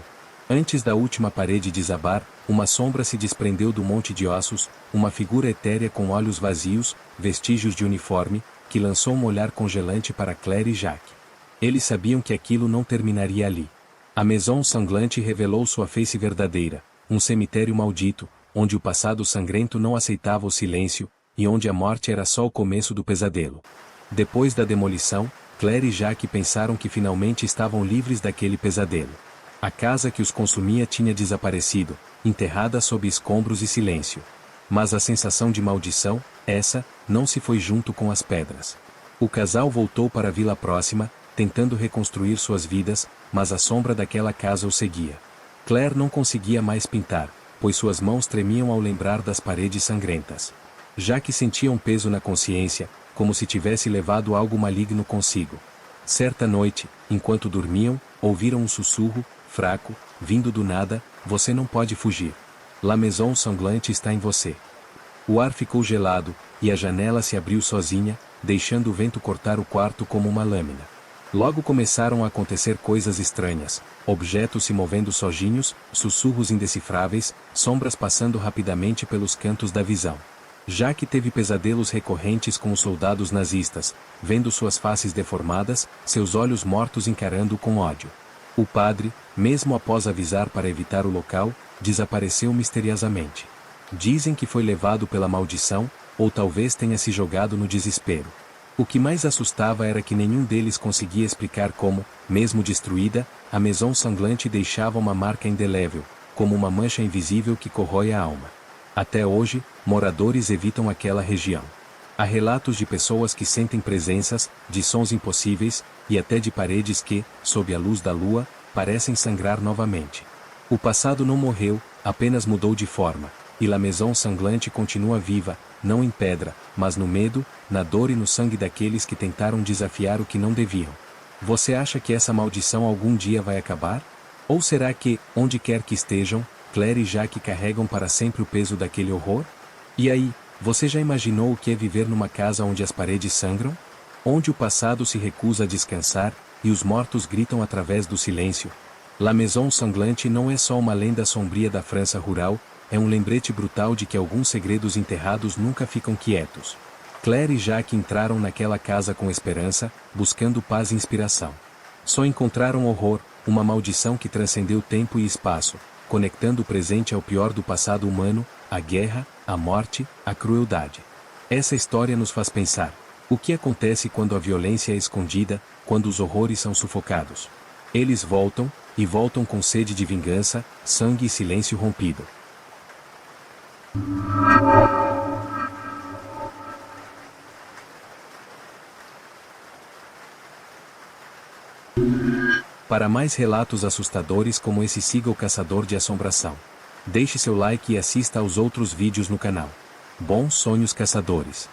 Antes da última parede desabar, uma sombra se desprendeu do monte de ossos, uma figura etérea com olhos vazios, vestígios de uniforme, que lançou um olhar congelante para Claire e Jacques. Eles sabiam que aquilo não terminaria ali. A Maison Sanglante revelou sua face verdadeira, um cemitério maldito, onde o passado sangrento não aceitava o silêncio, e onde a morte era só o começo do pesadelo. Depois da demolição, Claire e Jacques pensaram que finalmente estavam livres daquele pesadelo. A casa que os consumia tinha desaparecido, enterrada sob escombros e silêncio. Mas a sensação de maldição, essa, não se foi junto com as pedras. O casal voltou para a vila próxima, tentando reconstruir suas vidas, mas a sombra daquela casa o seguia. Claire não conseguia mais pintar, pois suas mãos tremiam ao lembrar das paredes sangrentas. Jacques sentia um peso na consciência, como se tivesse levado algo maligno consigo. Certa noite, enquanto dormiam, ouviram um sussurro, fraco, vindo do nada: "Você não pode fugir. La Maison Sanglante está em você." O ar ficou gelado, e a janela se abriu sozinha, deixando o vento cortar o quarto como uma lâmina. Logo começaram a acontecer coisas estranhas, objetos se movendo sozinhos, sussurros indecifráveis, sombras passando rapidamente pelos cantos da visão. Jacques teve pesadelos recorrentes com os soldados nazistas, vendo suas faces deformadas, seus olhos mortos encarando-o com ódio. O padre, mesmo após avisar para evitar o local, desapareceu misteriosamente. Dizem que foi levado pela maldição, ou talvez tenha se jogado no desespero. O que mais assustava era que nenhum deles conseguia explicar como, mesmo destruída, a Maison Sanglante deixava uma marca indelével, como uma mancha invisível que corrói a alma. Até hoje, moradores evitam aquela região. Há relatos de pessoas que sentem presenças, de sons impossíveis, e até de paredes que, sob a luz da lua, parecem sangrar novamente. O passado não morreu, apenas mudou de forma, e La Maison Sanglante continua viva, não em pedra, mas no medo, na dor e no sangue daqueles que tentaram desafiar o que não deviam. Você acha que essa maldição algum dia vai acabar? Ou será que, onde quer que estejam, Claire e Jacques carregam para sempre o peso daquele horror? E aí, você já imaginou o que é viver numa casa onde as paredes sangram? Onde o passado se recusa a descansar, e os mortos gritam através do silêncio? La Maison Sanglante não é só uma lenda sombria da França rural, é um lembrete brutal de que alguns segredos enterrados nunca ficam quietos. Claire e Jacques entraram naquela casa com esperança, buscando paz e inspiração. Só encontraram horror, uma maldição que transcendeu tempo e espaço, conectando o presente ao pior do passado humano, a guerra, a morte, a crueldade. Essa história nos faz pensar: o que acontece quando a violência é escondida, quando os horrores são sufocados? Eles voltam, e voltam com sede de vingança, sangue e silêncio rompido. Para mais relatos assustadores como esse, siga o Caçador de Assombração. Deixe seu like e assista aos outros vídeos no canal. Bons sonhos, caçadores!